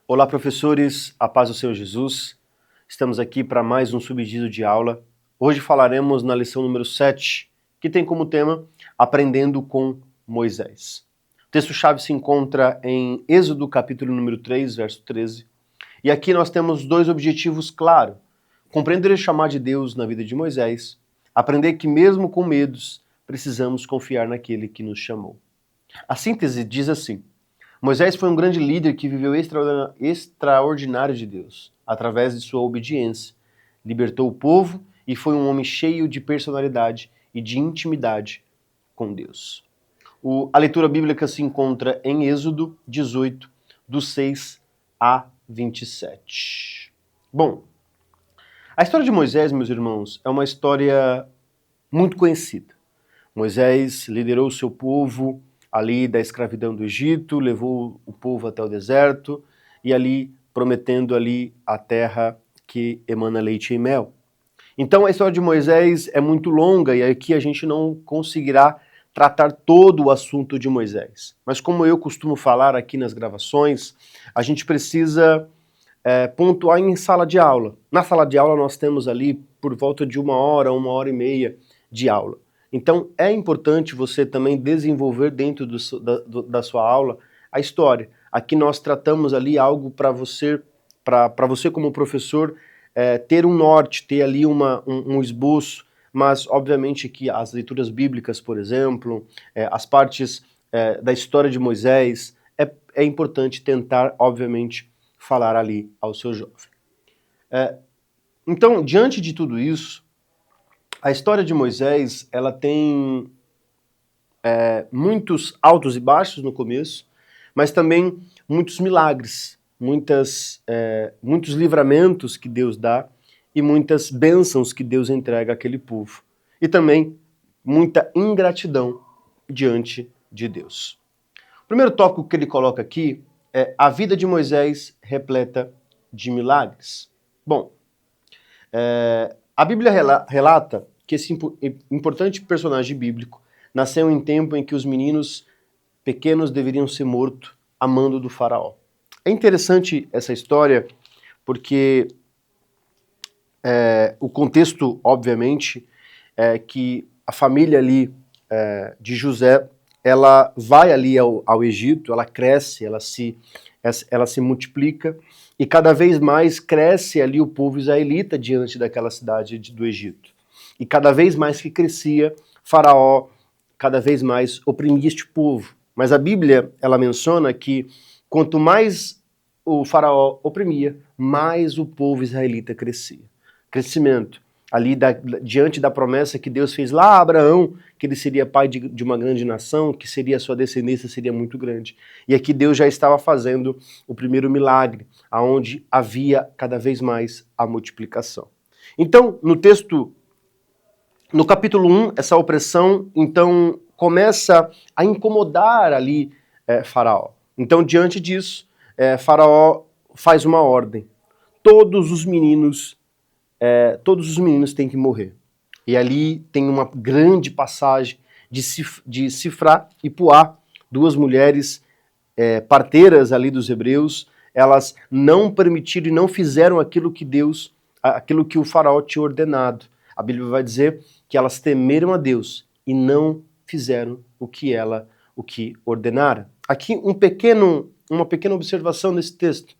Olá, professores, a paz do Senhor Jesus. Estamos aqui para mais um subsídio de aula. Hoje falaremos na lição número 7, que tem como tema Aprendendo com Moisés. O texto-chave se encontra em Êxodo, capítulo número 3, verso 13. E aqui nós temos dois objetivos claros. Compreender o chamado de Deus na vida de Moisés, aprender que mesmo com medos, precisamos confiar naquele que nos chamou. A síntese diz assim: Moisés foi um grande líder que viveu extraordinário de Deus, através de sua obediência. Libertou o povo e foi um homem cheio de personalidade e de intimidade com Deus. A leitura bíblica se encontra em Êxodo 18, do 6 a 27. Bom, a história de Moisés, meus irmãos, é uma história muito conhecida. Moisés liderou o seu povo ali da escravidão do Egito, levou o povo até o deserto e ali prometendo ali a terra que emana leite e mel. Então a história de Moisés é muito longa e aqui a gente não conseguirá tratar todo o assunto de Moisés. Mas como eu costumo falar aqui nas gravações, a gente precisa pontuar em sala de aula. Na sala de aula nós temos ali por volta de 1 hora e meia de aula. Então é importante você também desenvolver dentro da sua aula a história. Aqui nós tratamos ali algo para você como professor ter um norte, ter ali um esboço, mas obviamente que as leituras bíblicas, por exemplo, as partes da história de Moisés, é importante tentar, obviamente, falar ali ao seu jovem. Então, diante de tudo isso, a história de Moisés, ela tem muitos altos e baixos no começo, mas também muitos milagres, muitos livramentos que Deus dá e muitas bênçãos que Deus entrega àquele povo. E também muita ingratidão diante de Deus. O primeiro tópico que ele coloca aqui é a vida de Moisés repleta de milagres. Bom, a Bíblia relata que esse importante personagem bíblico nasceu em tempo em que os meninos pequenos deveriam ser mortos a mando do faraó. É interessante essa história porque o contexto, obviamente, é que a família ali de José, ela vai ali ao Egito, ela cresce, ela se multiplica, e cada vez mais cresce ali o povo israelita diante daquela cidade do Egito. E cada vez mais que crescia, Faraó cada vez mais oprimia este povo. Mas a Bíblia, ela menciona que quanto mais o Faraó oprimia, mais o povo israelita crescia. Crescimento. Ali diante da promessa que Deus fez lá a Abraão, que ele seria pai de uma grande nação, que seria a sua descendência seria muito grande. E aqui Deus já estava fazendo o primeiro milagre, aonde havia cada vez mais a multiplicação. Então, no capítulo 1, essa opressão, então, começa a incomodar ali Faraó. Então, diante disso, Faraó faz uma ordem. Todos os meninos têm que morrer. E ali tem uma grande passagem de Sifrá e Puá, duas mulheres parteiras ali dos hebreus. Elas não permitiram e não fizeram aquilo que o faraó tinha ordenado. A Bíblia vai dizer que elas temeram a Deus e não fizeram o que ordenara. Aqui uma pequena observação nesse texto,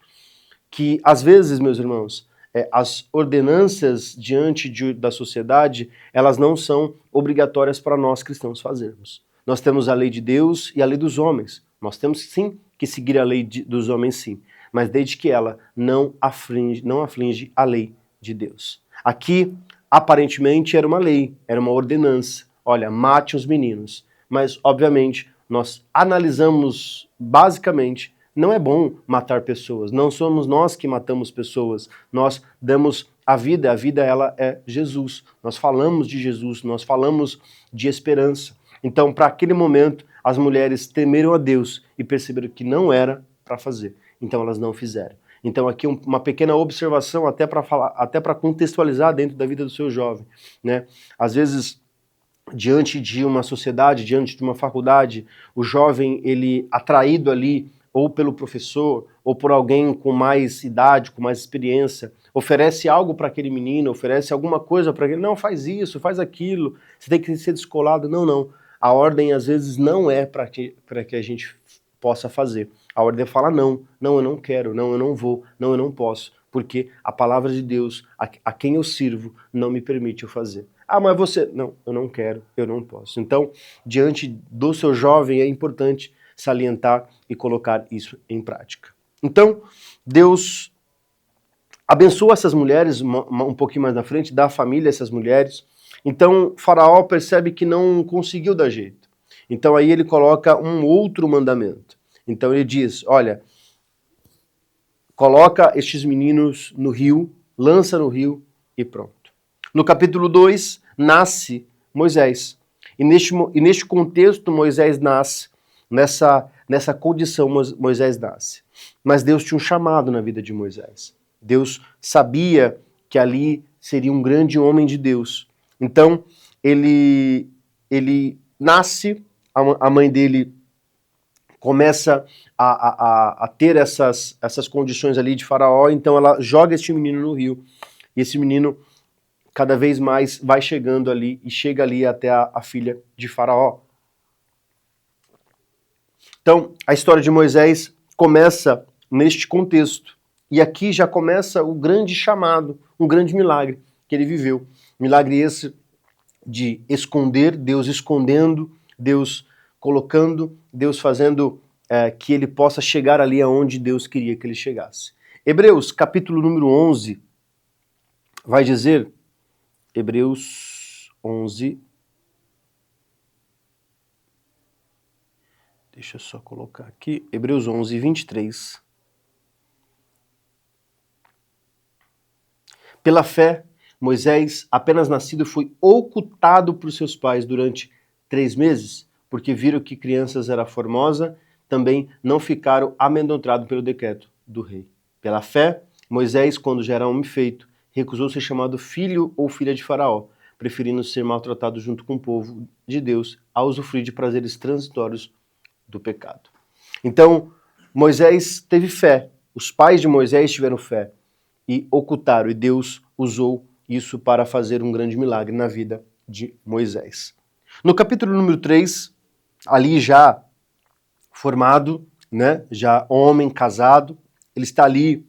que às vezes, meus irmãos, as ordenanças diante da sociedade, elas não são obrigatórias para nós cristãos fazermos. Nós temos a lei de Deus e a lei dos homens. Nós temos sim que seguir a lei dos homens, sim, mas desde que ela não aflige a lei de Deus. Aqui, aparentemente, era uma lei, era uma ordenança. Olha, mate os meninos. Mas, obviamente, nós analisamos basicamente. Não é bom matar pessoas, não somos nós que matamos pessoas, nós damos a vida ela é Jesus. Nós falamos de Jesus, nós falamos de esperança. Então, para aquele momento, as mulheres temeram a Deus e perceberam que não era para fazer. Então, elas não fizeram. Então, aqui uma pequena observação até para contextualizar dentro da vida do seu jovem, né? Às vezes, diante de uma sociedade, diante de uma faculdade, o jovem, ele atraído ali ou pelo professor, ou por alguém com mais idade, com mais experiência, oferece algo para aquele menino, oferece alguma coisa para ele, não, faz isso, faz aquilo, você tem que ser descolado. Não, não. A ordem às vezes não é para que a gente possa fazer. A ordem é falar não, não, eu não quero, não, eu não vou, não, eu não posso, porque a palavra de Deus, a quem eu sirvo, não me permite eu fazer. Ah, mas você... Não, eu não quero, eu não posso. Então, diante do seu jovem, é importante salientar e colocar isso em prática. Então, Deus abençoa essas mulheres um pouquinho mais na frente, dá família a essas mulheres. Então, Faraó percebe que não conseguiu dar jeito. Então, aí ele coloca um outro mandamento. Então, ele diz, olha, coloca estes meninos no rio, lança no rio e pronto. No capítulo 2, nasce Moisés. E neste contexto, Moisés nasce, nessa condição Moisés nasce. Mas Deus tinha um chamado na vida de Moisés. Deus sabia que ali seria um grande homem de Deus. Então, ele nasce, a mãe dele começa a ter essas condições ali de Faraó, então ela joga este menino no rio. E esse menino cada vez mais vai chegando ali e chega ali até a filha de Faraó. Então, a história de Moisés começa neste contexto. E aqui já começa o grande chamado, um grande milagre que ele viveu. Milagre esse de esconder, Deus escondendo, Deus colocando, Deus fazendo que ele possa chegar ali aonde Deus queria que ele chegasse. Hebreus, capítulo número 11, vai dizer, Hebreus 11, deixa eu só colocar aqui, Hebreus 11, 23. Pela fé, Moisés, apenas nascido, foi ocultado por seus pais durante 3 meses, porque viram que crianças era formosa, também não ficaram amedrontados pelo decreto do rei. Pela fé, Moisés, quando já era homem feito, recusou ser chamado filho ou filha de Faraó, preferindo ser maltratado junto com o povo de Deus, a usufruir de prazeres transitórios do pecado. Então, Moisés teve fé, os pais de Moisés tiveram fé e ocultaram, e Deus usou isso para fazer um grande milagre na vida de Moisés. No capítulo número 3, ali já formado, né, já homem, casado, ele está ali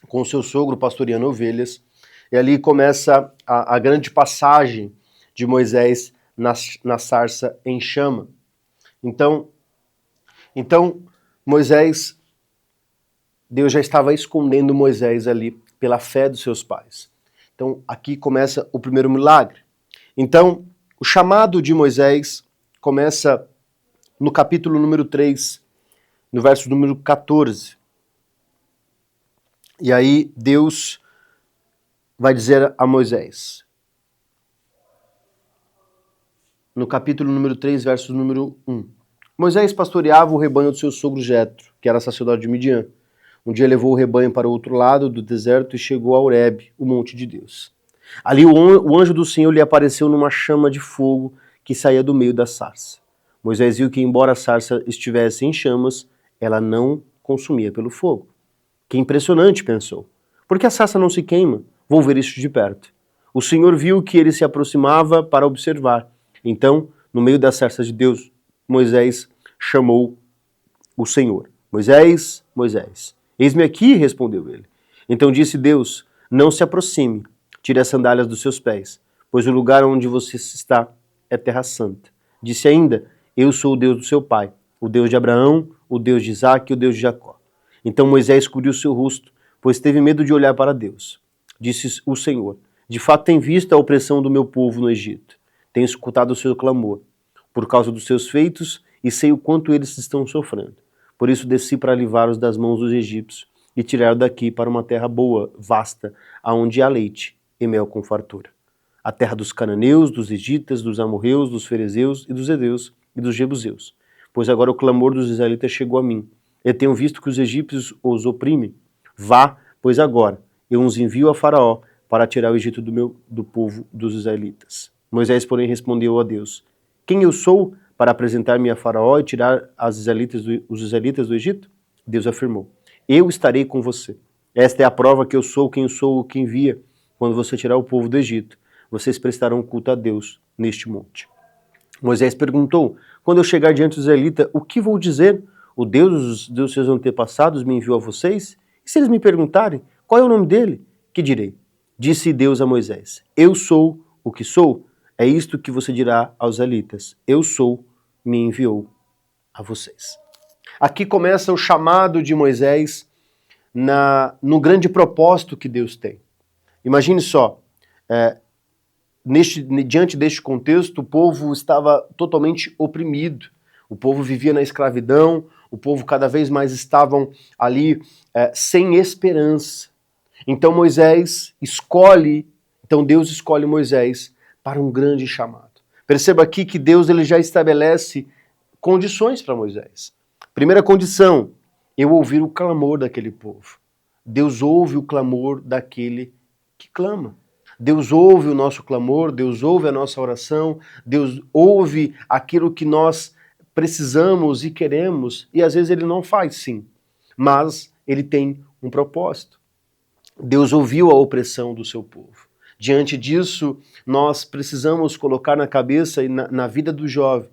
com o seu sogro pastoreando ovelhas, e ali começa a grande passagem de Moisés na sarça em chama. Então Moisés, Deus já estava escondendo Moisés ali pela fé dos seus pais. Então aqui começa o primeiro milagre. Então o chamado de Moisés começa no capítulo número 3, no verso número 14. E aí Deus vai dizer a Moisés, no capítulo número 3, verso número 1. Moisés pastoreava o rebanho do seu sogro Jetro, que era sacerdote de Midian. Um dia levou o rebanho para o outro lado do deserto e chegou a Horebe, o monte de Deus. Ali o anjo do Senhor lhe apareceu numa chama de fogo que saía do meio da sarça. Moisés viu que, embora a sarça estivesse em chamas, ela não consumia pelo fogo. Que impressionante, pensou. Por que a sarça não se queima? Vou ver isso de perto. O Senhor viu que ele se aproximava para observar. Então, no meio da sarça de Deus, Moisés chamou o Senhor. Moisés, Moisés. Eis-me aqui, respondeu ele. Então disse Deus, não se aproxime, tire as sandálias dos seus pés, pois o lugar onde você está é terra santa. Disse ainda, eu sou o Deus do seu pai, o Deus de Abraão, o Deus de Isaque e o Deus de Jacó. Então Moisés cobriu seu rosto, pois teve medo de olhar para Deus. Disse o Senhor, de fato tenho visto a opressão do meu povo no Egito, tenho escutado o seu clamor, por causa dos seus feitos, e sei o quanto eles estão sofrendo. Por isso desci para livrá-los das mãos dos egípcios e tirar daqui para uma terra boa, vasta, aonde há leite e mel com fartura. A terra dos cananeus, dos egitas, dos amorreus, dos ferezeus e dos heveus e dos jebuseus. Pois agora o clamor dos israelitas chegou a mim. Eu tenho visto que os egípcios os oprimem. Vá, pois agora eu os envio a Faraó para tirar o Egito do povo dos israelitas. Moisés, porém, respondeu a Deus, quem eu sou para apresentar-me a Faraó e tirar os israelitas do Egito? Deus afirmou, eu estarei com você. Esta é a prova que eu sou quem envia. Quando você tirar o povo do Egito, vocês prestarão culto a Deus neste monte. Moisés perguntou, quando eu chegar diante dos israelitas, o que vou dizer? O Deus dos seus antepassados me enviou a vocês? E se eles me perguntarem, qual é o nome dele? Que direi? Disse Deus a Moisés, eu sou o que sou. É isto que você dirá aos israelitas, eu sou, me enviou a vocês. Aqui começa o chamado de Moisés no grande propósito que Deus tem. Imagine só, diante deste contexto, o povo estava totalmente oprimido. O povo vivia na escravidão, o povo cada vez mais estavam ali sem esperança. Então Deus escolhe Moisés para um grande chamado. Perceba aqui que Deus ele já estabelece condições para Moisés. Primeira condição, eu ouvir o clamor daquele povo. Deus ouve o clamor daquele que clama. Deus ouve o nosso clamor, Deus ouve a nossa oração, Deus ouve aquilo que nós precisamos e queremos, e às vezes ele não faz sim, mas ele tem um propósito. Deus ouviu a opressão do seu povo. Diante disso, nós precisamos colocar na cabeça e na vida do jovem,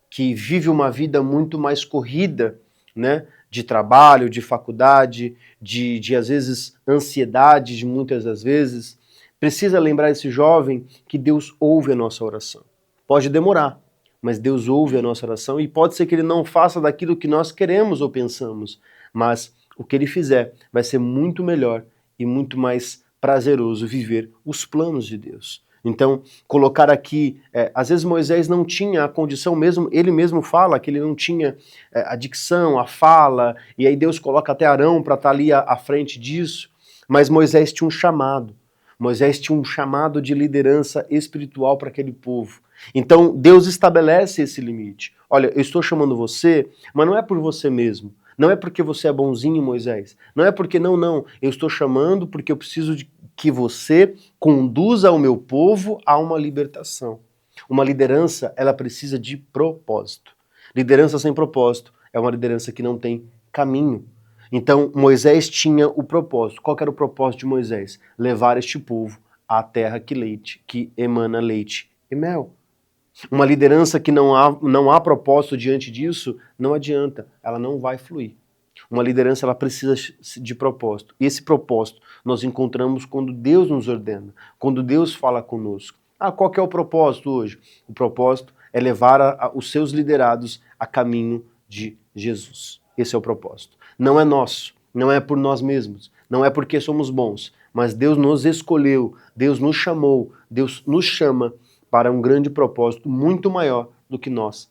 que vive uma vida muito mais corrida, né? De trabalho, de faculdade, de às vezes ansiedade, de muitas das vezes, precisa lembrar esse jovem que Deus ouve a nossa oração. Pode demorar, mas Deus ouve a nossa oração e pode ser que ele não faça daquilo que nós queremos ou pensamos, mas o que ele fizer vai ser muito melhor e muito mais prazeroso viver os planos de Deus. Então, colocar aqui, às vezes Moisés não tinha a condição mesmo, ele mesmo fala que ele não tinha a dicção, a fala, e aí Deus coloca até Arão para estar ali à frente disso, mas Moisés tinha um chamado. Moisés tinha um chamado de liderança espiritual para aquele povo. Então, Deus estabelece esse limite. Olha, eu estou chamando você, mas não é por você mesmo. Não é porque você é bonzinho, Moisés. Não é porque, não. Eu estou chamando porque eu preciso de que você conduza o meu povo a uma libertação. Uma liderança, ela precisa de propósito. Liderança sem propósito é uma liderança que não tem caminho. Então, Moisés tinha o propósito. Qual era o propósito de Moisés? Levar este povo à terra que emana leite e mel. Uma liderança que não há propósito diante disso, não adianta, ela não vai fluir. Uma liderança ela precisa de propósito. E esse propósito nós encontramos quando Deus nos ordena, quando Deus fala conosco. Qual que é o propósito hoje? O propósito é levar os seus liderados a caminho de Jesus. Esse é o propósito. Não é nosso, não é por nós mesmos, não é porque somos bons, mas Deus nos escolheu, Deus nos chamou, Deus nos chama para um grande propósito muito maior do que nós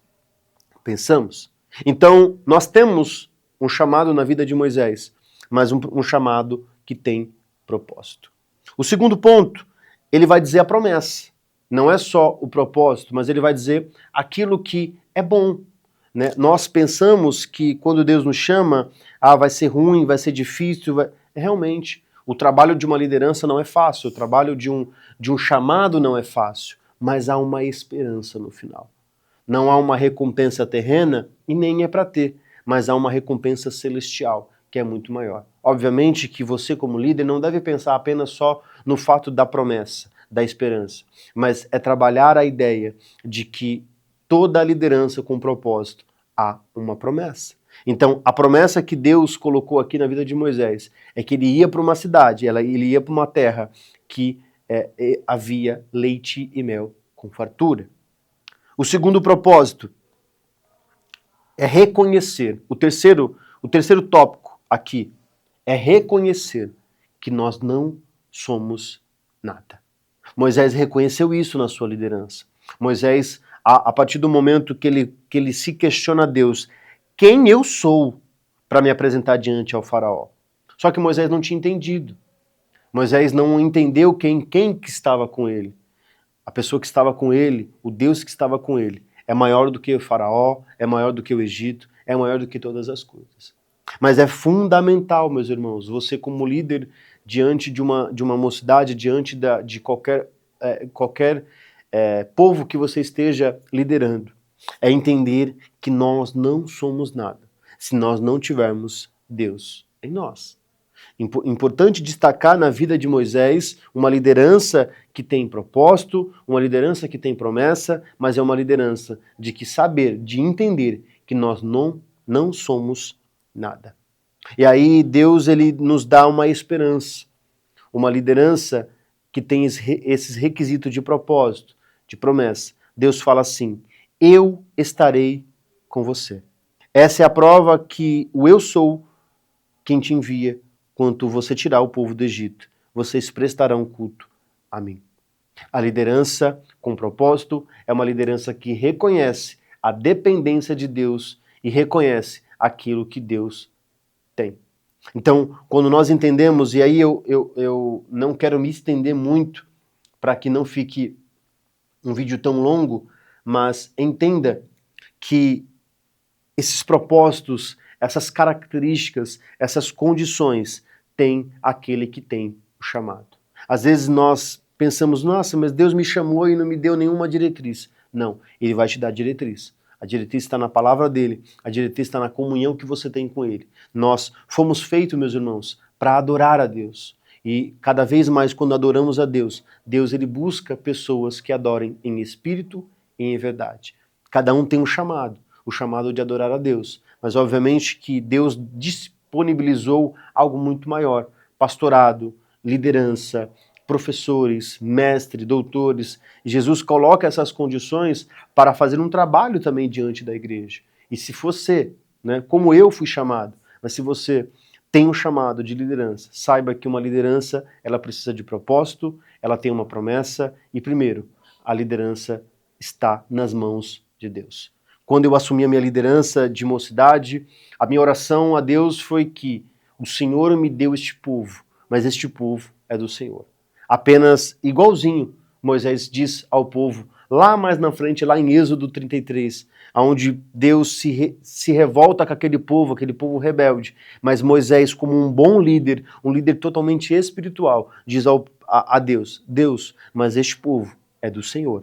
pensamos. Então, nós temos um chamado na vida de Moisés, mas um chamado que tem propósito. O segundo ponto, ele vai dizer a promessa. Não é só o propósito, mas ele vai dizer aquilo que é bom. Né? Nós pensamos que quando Deus nos chama, vai ser ruim, vai ser difícil. Realmente, o trabalho de uma liderança não é fácil, o trabalho de um chamado não é fácil, mas há uma esperança no final. Não há uma recompensa terrena e nem é para ter, mas há uma recompensa celestial, que é muito maior. Obviamente que você como líder não deve pensar apenas só no fato da promessa, da esperança, mas é trabalhar a ideia de que toda a liderança com propósito há uma promessa. Então, a promessa que Deus colocou aqui na vida de Moisés é que ele ia para uma cidade, ele ia para uma terra que havia leite e mel com fartura. O segundo propósito é reconhecer. O terceiro tópico aqui é reconhecer que nós não somos nada. Moisés reconheceu isso na sua liderança. Moisés, a partir do momento que ele se questiona a Deus, quem eu sou para me apresentar diante ao faraó? Só que Moisés não tinha entendido. Moisés não entendeu quem que estava com ele. A pessoa que estava com ele, o Deus que estava com ele, é maior do que o faraó, é maior do que o Egito, é maior do que todas as coisas. Mas é fundamental, meus irmãos, você como líder diante de uma mocidade, diante de qualquer povo que você esteja liderando, É entender que nós não somos nada se nós não tivermos Deus em nós. Importante destacar na vida de Moisés uma liderança que tem propósito, uma liderança que tem promessa, mas é uma liderança de que saber, de entender que nós não somos nada. E aí Deus ele nos dá uma esperança, uma liderança que tem esses requisitos de propósito, de promessa. Deus fala assim: eu estarei com você. Essa é a prova que o eu sou quem te envia quando você tirar o povo do Egito. Vocês prestarão culto a mim. A liderança com propósito é uma liderança que reconhece a dependência de Deus e reconhece aquilo que Deus tem. Então, quando nós entendemos, e aí eu não quero me estender muito para que não fique um vídeo tão longo, mas entenda que esses propósitos, essas características, essas condições têm aquele que tem o chamado. Às vezes nós pensamos, nossa, mas Deus me chamou e não me deu nenhuma diretriz. Não, Ele vai te dar diretriz. A diretriz está na palavra dele, a diretriz está na comunhão que você tem com ele. Nós fomos feitos, meus irmãos, para adorar a Deus. E cada vez mais, quando adoramos a Deus, Deus ele busca pessoas que adorem em espírito e em verdade. Cada um tem um chamado, o chamado de adorar a Deus. Mas obviamente que Deus disponibilizou algo muito maior. Pastorado, liderança, professores, mestres, doutores. Jesus coloca essas condições para fazer um trabalho também diante da igreja. E se você, né, como eu fui chamado, mas se você tem um chamado de liderança, saiba que uma liderança ela precisa de propósito, ela tem uma promessa e, primeiro, a liderança está nas mãos de Deus. Quando eu assumi a minha liderança de mocidade, a minha oração a Deus foi que o Senhor me deu este povo, mas este povo é do Senhor. Apenas igualzinho Moisés diz ao povo, lá mais na frente, lá em Êxodo 33, onde Deus se revolta com aquele povo rebelde. Mas Moisés, como um bom líder, um líder totalmente espiritual, diz a Deus, Deus, mas este povo é do Senhor.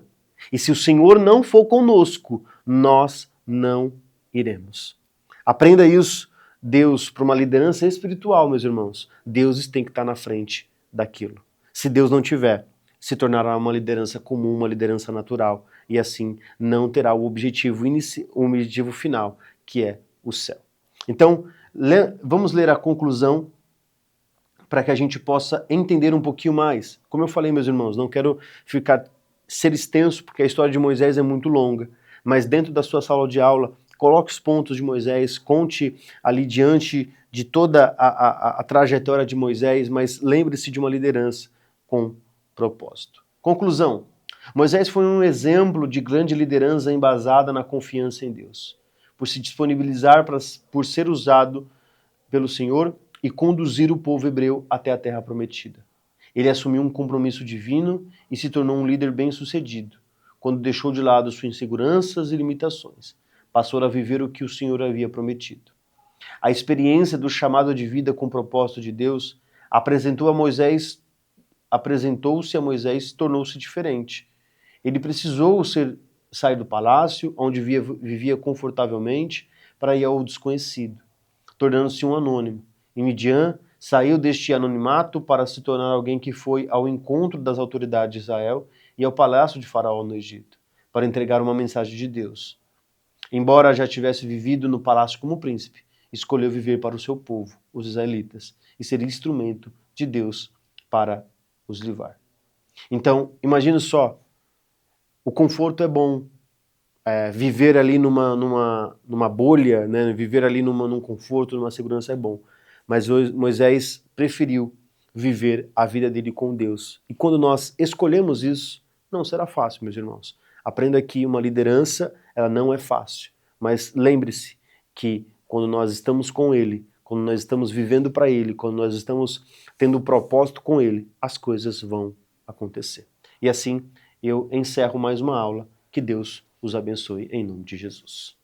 E se o Senhor não for conosco, nós não iremos. Aprenda isso. Deus, para uma liderança espiritual, meus irmãos, Deus tem que estar na frente daquilo. Se Deus não tiver, se tornará uma liderança comum, uma liderança natural, e assim não terá o objetivo final, que é o céu. Então, vamos ler a conclusão para que a gente possa entender um pouquinho mais. Como eu falei, meus irmãos, não quero ser extenso, porque a história de Moisés é muito longa, mas dentro da sua sala de aula, coloque os pontos de Moisés, conte ali diante de toda a trajetória de Moisés, mas lembre-se de uma liderança com propósito. Conclusão. Moisés foi um exemplo de grande liderança embasada na confiança em Deus, por se disponibilizar por ser usado pelo Senhor e conduzir o povo hebreu até a terra prometida. Ele assumiu um compromisso divino e se tornou um líder bem-sucedido, quando deixou de lado suas inseguranças e limitações. Passou a viver o que o Senhor havia prometido. A experiência do chamado de vida com o propósito de Deus apresentou-se a Moisés e tornou-se diferente. Ele precisou sair do palácio, onde vivia confortavelmente, para ir ao desconhecido, tornando-se um anônimo. Em Midian, saiu deste anonimato para se tornar alguém que foi ao encontro das autoridades de Israel e ao palácio de Faraó no Egito, para entregar uma mensagem de Deus. Embora já tivesse vivido no palácio como príncipe, escolheu viver para o seu povo, os israelitas, e ser instrumento de Deus para os livrar. Então, imagine só, o conforto é bom, viver ali numa bolha, né? Viver ali num conforto, numa segurança é bom. Mas Moisés preferiu viver a vida dele com Deus. E quando nós escolhemos isso, não será fácil, meus irmãos. Aprenda que uma liderança, ela não é fácil. Mas lembre-se que quando nós estamos com Ele, quando nós estamos vivendo para Ele, quando nós estamos tendo um propósito com Ele, as coisas vão acontecer. E assim, eu encerro mais uma aula. Que Deus os abençoe em nome de Jesus.